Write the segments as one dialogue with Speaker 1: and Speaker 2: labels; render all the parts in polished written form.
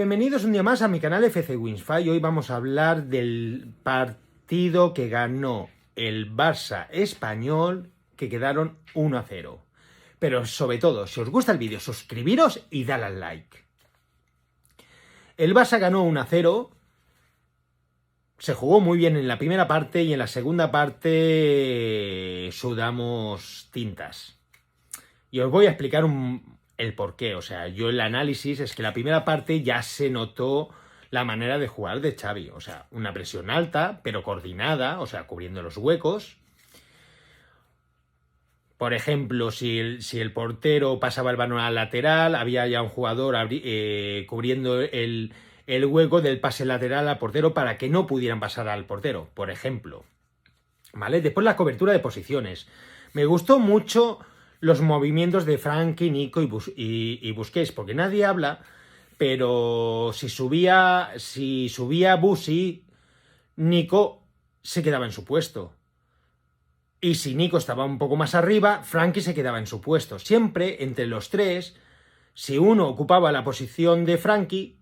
Speaker 1: bienvenidos un día más a mi canal FC Winsfy. Hoy vamos a hablar del partido que ganó el Barça español, que quedaron 1-0. Pero sobre todo, si os gusta el vídeo, suscribiros y dale al like. El Barça ganó 1-0. Se jugó muy bien en la primera parte y en la segunda parte sudamos tintas. Y os voy a explicar el porqué. O sea, yo el análisis es que la primera parte ya se notó la manera de jugar de Xavi. O sea, una presión alta, pero coordinada, o sea, cubriendo los huecos. Por ejemplo, si el portero pasaba el balón al lateral, había ya un jugador cubriendo el hueco del pase lateral al portero para que no pudieran pasar al portero, por ejemplo. ¿Vale? Después la cobertura de posiciones. Me gustó mucho los movimientos de Frenkie, Nico y Busquets, porque nadie habla, pero si subía Busi, Nico se quedaba en su puesto. Y si Nico estaba un poco más arriba, Frenkie se quedaba en su puesto. Siempre entre los tres, si uno ocupaba la posición de Frenkie,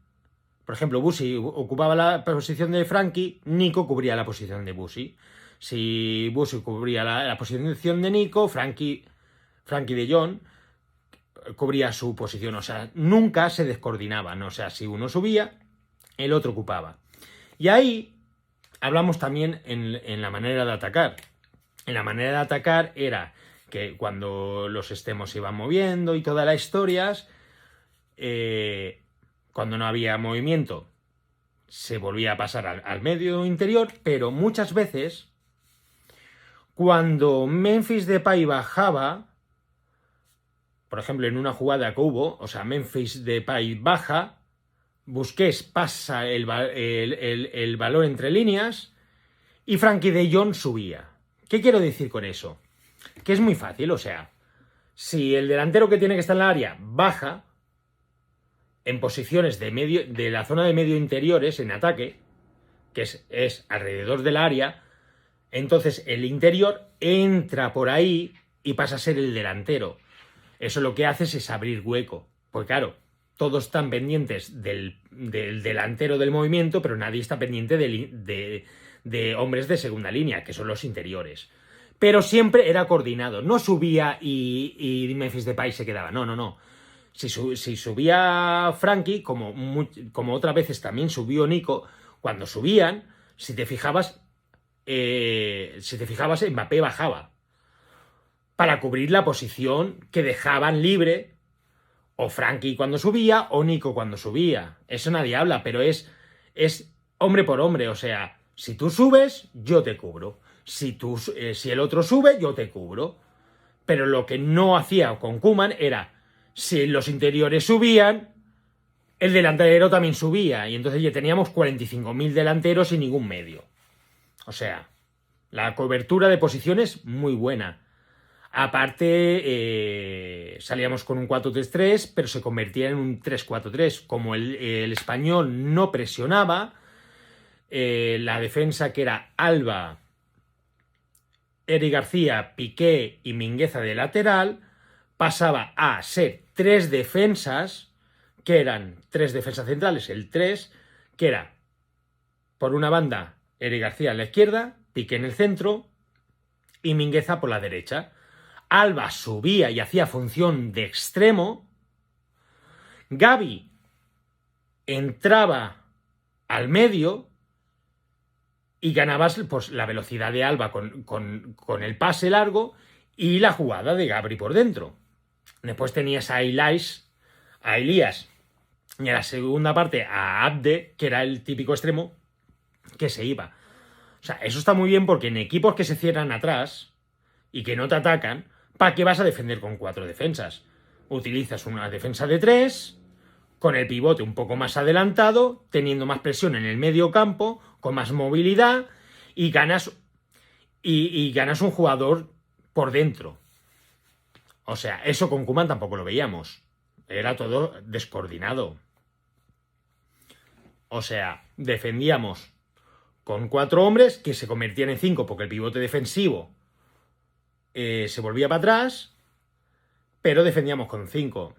Speaker 1: por ejemplo, Busi ocupaba la posición de Frenkie, Nico cubría la posición de Busi. Si Busi cubría la posición de Nico, Frenkie de Jong cubría su posición. O sea, nunca se descoordinaban. O sea, si uno subía, el otro ocupaba. Y ahí hablamos también en la manera de atacar. En la manera de atacar era que cuando los extremos se iban moviendo y todas las historias, cuando no había movimiento, se volvía a pasar al medio interior, pero muchas veces, cuando Memphis Depay bajaba, por ejemplo, en una jugada que hubo, o sea, Memphis Depay baja, Busquets pasa el balón entre líneas y Frenkie de Jong subía. ¿Qué quiero decir con eso? Que es muy fácil, o sea, si el delantero que tiene que estar en el área baja en posiciones de la zona de medio interiores en ataque, que es alrededor del área, entonces el interior entra por ahí y pasa a ser el delantero. Eso lo que hace es abrir hueco. Porque claro, todos están pendientes del delantero del movimiento, pero nadie está pendiente de hombres de segunda línea, que son los interiores. Pero siempre era coordinado. No subía y Memphis Depay se quedaba. No. Si subía Frenkie, como otras veces también subió Nico, cuando subían, si te fijabas, Mbappé bajaba para cubrir la posición que dejaban libre o Frenkie cuando subía o Nico cuando subía. Eso nadie habla, pero es hombre por hombre. O sea, si tú subes, yo te cubro. Si el otro sube, yo te cubro. Pero lo que no hacía con Koeman era, si los interiores subían, el delantero también subía. Y entonces ya teníamos 45.000 delanteros y ningún medio. O sea, la cobertura de posiciones muy buena. Aparte, salíamos con un 4-3-3, pero se convertía en un 3-4-3. Como el español no presionaba, la defensa que era Alba, Eric García, Piqué y Mingueza de lateral, pasaba a ser tres defensas, que eran tres defensas centrales, el 3, que era, por una banda, Eric García en la izquierda, Piqué en el centro y Mingueza por la derecha. Alba subía y hacía función de extremo. Gavi entraba al medio y ganabas pues, la velocidad de Alba con el pase largo y la jugada de Gabri por dentro. Después tenías a Elías y en la segunda parte a Abde, que era el típico extremo que se iba. O sea, eso está muy bien porque en equipos que se cierran atrás y que no te atacan, ¿para qué vas a defender con 4 defensas? Utilizas una defensa de 3, con el pivote un poco más adelantado, teniendo más presión en el medio campo, con más movilidad, y ganas un jugador por dentro. O sea, eso con Koeman tampoco lo veíamos. Era todo descoordinado. O sea, defendíamos con 4 hombres que se convertían en 5 porque el pivote defensivo se volvía para atrás, pero defendíamos con 5.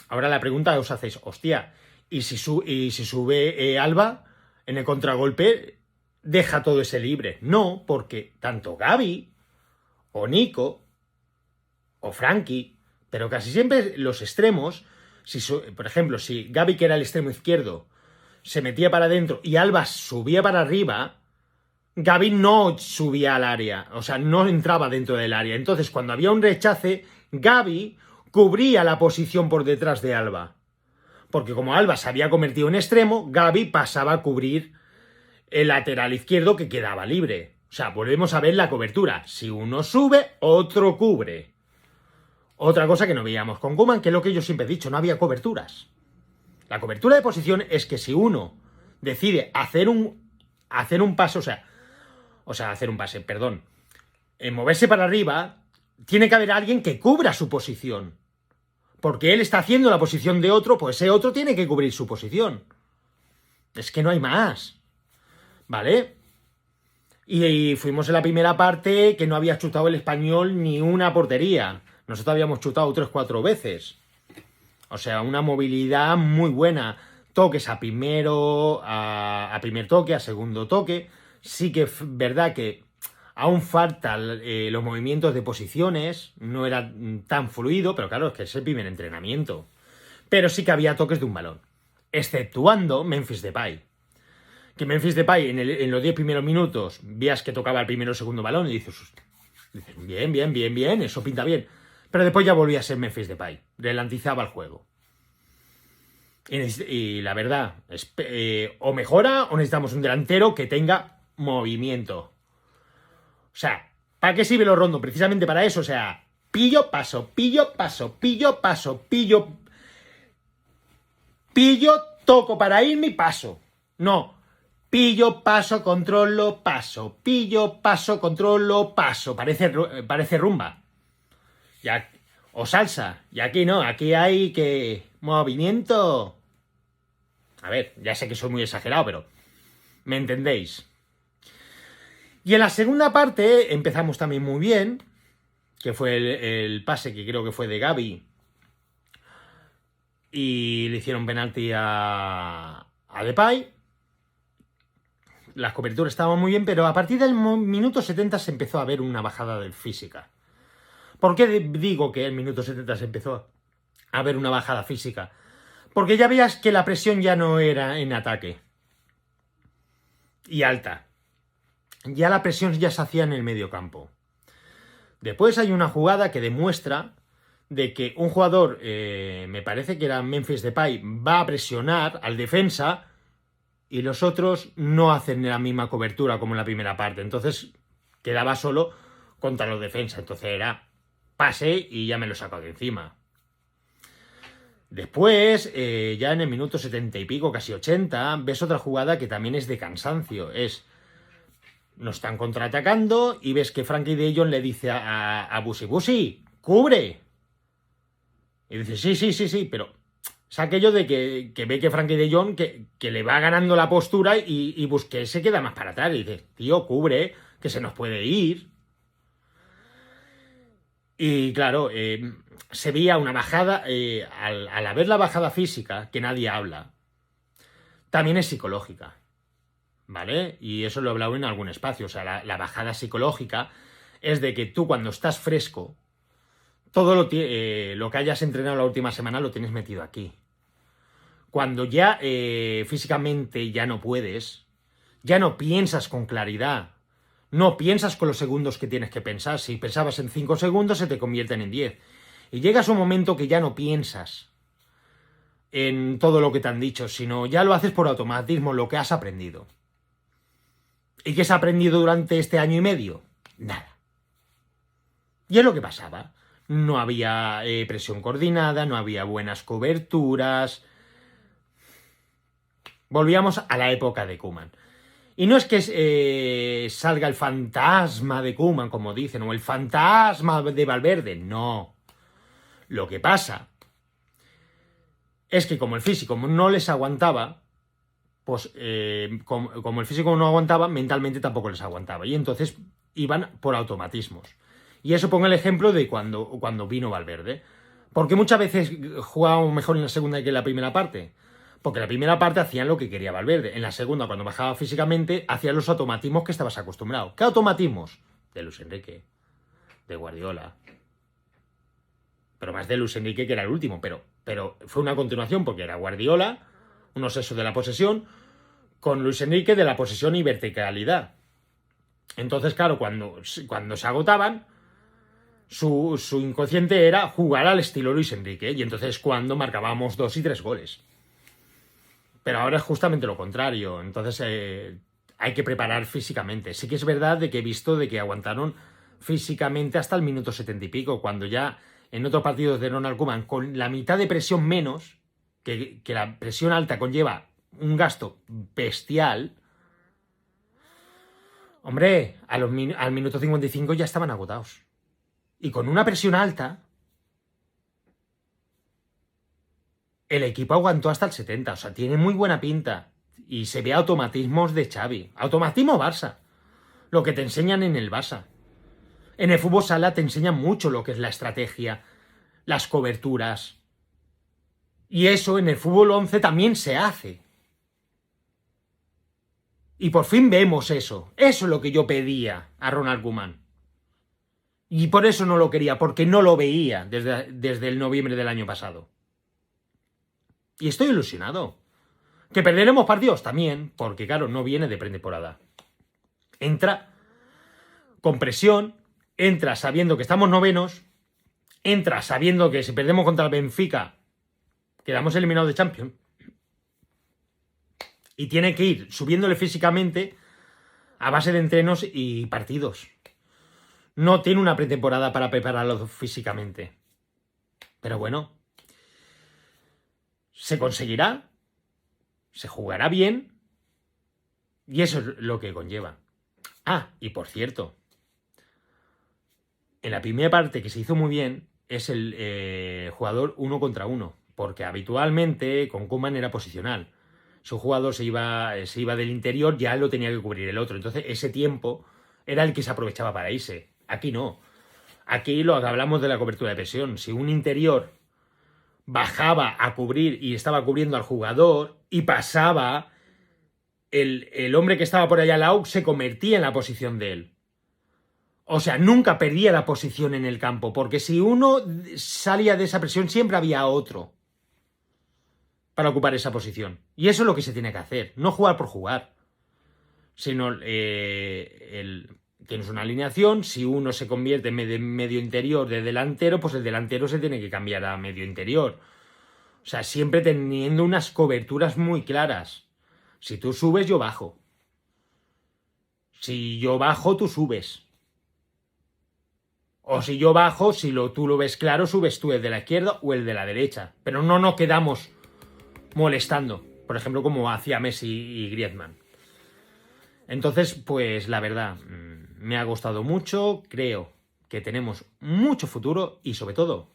Speaker 1: Ahora la pregunta os hacéis, hostia, Y si sube Alba, en el contragolpe, deja todo ese libre. No, porque tanto Gavi, o Nico, o Frankie, pero casi siempre los extremos, por ejemplo, si Gavi, que era el extremo izquierdo, se metía para adentro y Alba subía para arriba, Gavi no subía al área, o sea, no entraba dentro del área. Entonces, cuando había un rechace, Gavi cubría la posición por detrás de Alba. Porque como Alba se había convertido en extremo, Gavi pasaba a cubrir el lateral izquierdo que quedaba libre. O sea, volvemos a ver la cobertura. Si uno sube, otro cubre. Otra cosa que no veíamos con Koeman, que es lo que yo siempre he dicho, no había coberturas. La cobertura de posición es que si uno decide hacer un paso, hacer un pase, perdón, en moverse para arriba, tiene que haber alguien que cubra su posición. Porque él está haciendo la posición de otro, pues ese otro tiene que cubrir su posición. Es que no hay más. ¿Vale? Y fuimos en la primera parte que no había chutado el Español ni una portería. Nosotros habíamos chutado 3-4 veces. O sea, una movilidad muy buena. Toques a primer toque, a segundo toque. Sí que es verdad que aún faltan los movimientos de posiciones. No era tan fluido, pero claro, es que es el primer entrenamiento. Pero sí que había toques de un balón. Exceptuando Memphis Depay. Que Memphis Depay en los 10 primeros minutos veas que tocaba el primero o segundo balón y dices, bien, eso pinta bien. Pero después ya volvía a ser Memphis Depay, ralentizaba el juego. Y la verdad, o mejora o necesitamos un delantero que tenga movimiento. O sea, ¿para qué sirve lo Rondo? Precisamente para eso, o sea, pillo, paso, toco para irme y paso. No. Pillo, paso, controlo, paso. Pillo, paso, controlo, paso. Parece rumba. O salsa. Y aquí no, aquí hay que... movimiento. A ver, ya sé que soy muy exagerado, pero... ¿me entendéis? Y en la segunda parte empezamos también muy bien. Que fue el pase que creo que fue de Gavi. Y le hicieron penalti a Depay. Las coberturas estaban muy bien, pero a partir del minuto 70 se empezó a ver una bajada de física. ¿Por qué digo que en el minuto 70 se empezó a ver una bajada física? Porque ya veías que la presión ya no era en ataque y alta. Ya la presión ya se hacía en el medio campo. Después hay una jugada que demuestra de que un jugador, me parece que era Memphis Depay, va a presionar al defensa y los otros no hacen la misma cobertura como en la primera parte. Entonces quedaba solo contra los defensas. Entonces era pase y ya me lo saco de encima. Después, ya en el minuto 70 y pico, casi 80, ves otra jugada que también es de cansancio. Nos están contraatacando y ves que Frankie de Jong le dice a Busi, ¡cubre! Y dice, sí, pero... es aquello de que ve que Frankie de Jong que le va ganando la postura y Busquets se queda más para atrás. Y dice, tío, cubre, que se nos puede ir. Y claro, se veía una bajada, al haber la bajada física, que nadie habla, también es psicológica, ¿vale? Y eso lo he hablado en algún espacio. O sea, la bajada psicológica es de que tú cuando estás fresco, todo lo que hayas entrenado la última semana lo tienes metido aquí. Cuando ya físicamente ya no puedes, ya no piensas con claridad, no piensas con los segundos que tienes que pensar. Si pensabas en 5 segundos, se te convierten en 10. Y llegas a un momento que ya no piensas en todo lo que te han dicho, sino ya lo haces por automatismo, lo que has aprendido. ¿Y qué has aprendido durante este año y medio? Nada. Y es lo que pasaba. No había presión coordinada, no había buenas coberturas. Volvíamos a la época de Koeman. Y no es que salga el fantasma de Koeman, como dicen, o el fantasma de Valverde, no. Lo que pasa es que como el físico no les aguantaba, pues como el físico no aguantaba, mentalmente tampoco les aguantaba. Y entonces iban por automatismos. Y eso pongo el ejemplo de cuando vino Valverde. Porque muchas veces jugábamos mejor en la segunda que en la primera parte. Porque en la primera parte hacían lo que quería Valverde. En la segunda, cuando bajaba físicamente, hacían los automatismos que estabas acostumbrado. ¿Qué automatismos? De Luis Enrique, de Guardiola. Pero más de Luis Enrique, que era el último. Pero fue una continuación, porque era Guardiola, un obseso de la posesión, con Luis Enrique de la posesión y verticalidad. Entonces, claro, cuando se agotaban, su inconsciente era jugar al estilo Luis Enrique. Y entonces cuando marcábamos 2 y 3 goles. Pero ahora es justamente lo contrario. Entonces hay que preparar físicamente. Sí que es verdad de que he visto de que aguantaron físicamente hasta el minuto 70 y pico, cuando ya en otros partidos de Ronald Koeman, con la mitad de presión menos, que la presión alta conlleva un gasto bestial, hombre, al minuto 55 ya estaban agotados. Y con una presión alta, el equipo aguantó hasta el 70, o sea, tiene muy buena pinta. Y se ve automatismos de Xavi. Automatismo Barça. Lo que te enseñan en el Barça. En el fútbol sala te enseñan mucho lo que es la estrategia, las coberturas. Y eso en el fútbol 11 también se hace. Y por fin vemos eso. Eso es lo que yo pedía a Ronald Koeman. Y por eso no lo quería, porque no lo veía desde el noviembre del año pasado. Y estoy ilusionado. ¿Que perderemos partidos? También, porque claro, no viene de pretemporada. Entra con presión, entra sabiendo que estamos novenos, entra sabiendo que si perdemos contra el Benfica, quedamos eliminados de Champions. Y tiene que ir subiéndole físicamente a base de entrenos y partidos. No tiene una pretemporada para prepararlo físicamente. Pero bueno, se conseguirá, se jugará bien, y eso es lo que conlleva. Ah, y por cierto, en la primera parte que se hizo muy bien es el jugador 1 contra 1, porque habitualmente con Koeman era posicional. Si un jugador se iba del interior, ya lo tenía que cubrir el otro. Entonces ese tiempo era el que se aprovechaba para irse. Aquí no. Aquí lo que hablamos de la cobertura de presión. Si un interior bajaba a cubrir y estaba cubriendo al jugador y pasaba, el hombre que estaba por allá al lado se convertía en la posición de él. O sea, nunca perdía la posición en el campo, porque si uno salía de esa presión, siempre había otro para ocupar esa posición. Y eso es lo que se tiene que hacer, no jugar por jugar, sino tienes una alineación, si uno se convierte en medio interior de delantero, pues el delantero se tiene que cambiar a medio interior. O sea, siempre teniendo unas coberturas muy claras. Si tú subes, yo bajo. Si yo bajo, tú subes. O si yo bajo, si tú lo ves claro, subes tú el de la izquierda o el de la derecha. Pero no nos quedamos molestando. Por ejemplo, como hacía Messi y Griezmann. Entonces, pues la verdad, me ha gustado mucho. Creo que tenemos mucho futuro y sobre todo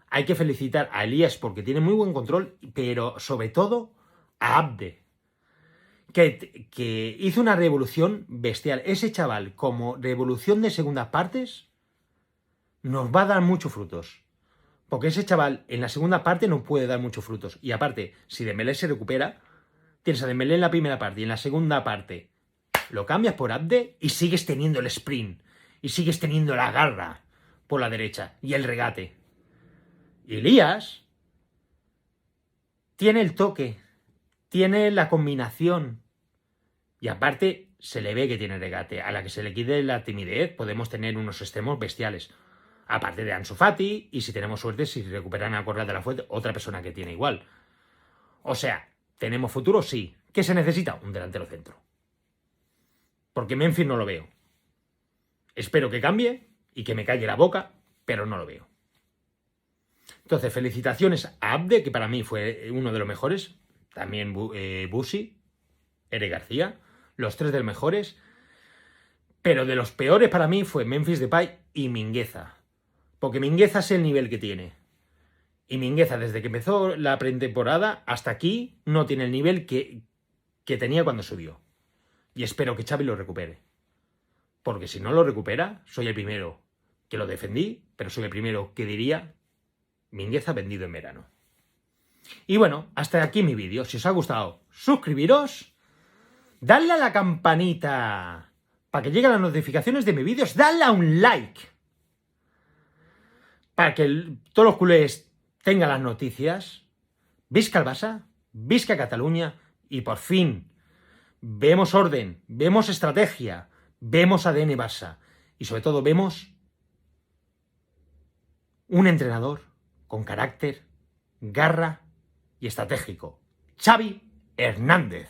Speaker 1: hay que felicitar a Elías porque tiene muy buen control, pero sobre todo a Abde, que hizo una revolución bestial. Ese chaval, como revolución de segundas partes, nos va a dar muchos frutos. Porque ese chaval en la segunda parte no puede dar muchos frutos. Y aparte, si Dembélé se recupera, tienes a Dembélé en la primera parte y en la segunda parte lo cambias por Abde y sigues teniendo el sprint. Y sigues teniendo la garra por la derecha y el regate. Y Elías tiene el toque, tiene la combinación. Y aparte, se le ve que tiene regate. A la que se le quite la timidez, podemos tener unos extremos bestiales. Aparte de Ansu Fati, y si tenemos suerte, si recuperan a Correa de la Fuente, otra persona que tiene igual. O sea, ¿tenemos futuro? Sí. ¿Qué se necesita? Un delantero centro. Porque Memphis no lo veo. Espero que cambie y que me calle la boca, pero no lo veo. Entonces, felicitaciones a Abde, que para mí fue uno de los mejores. También Busi, Eric García, los 3 de los mejores. Pero de los peores para mí fue Memphis Depay y Mingueza. Porque Mingueza es el nivel que tiene. Y Mingueza, desde que empezó la pretemporada hasta aquí, no tiene el nivel que tenía cuando subió. Y espero que Xavi lo recupere. Porque si no lo recupera, soy el primero que lo defendí, pero soy el primero que diría Mingueza vendido en verano. Y bueno, hasta aquí mi vídeo. Si os ha gustado, suscribiros, dadle a la campanita para que lleguen las notificaciones de mis vídeos, dadle a un like para que todos los culés tengan las noticias. Visca el Barça, visca Cataluña y por fin vemos orden, vemos estrategia, vemos ADN Barça y sobre todo vemos un entrenador con carácter, garra y estratégico. Xavi Hernández.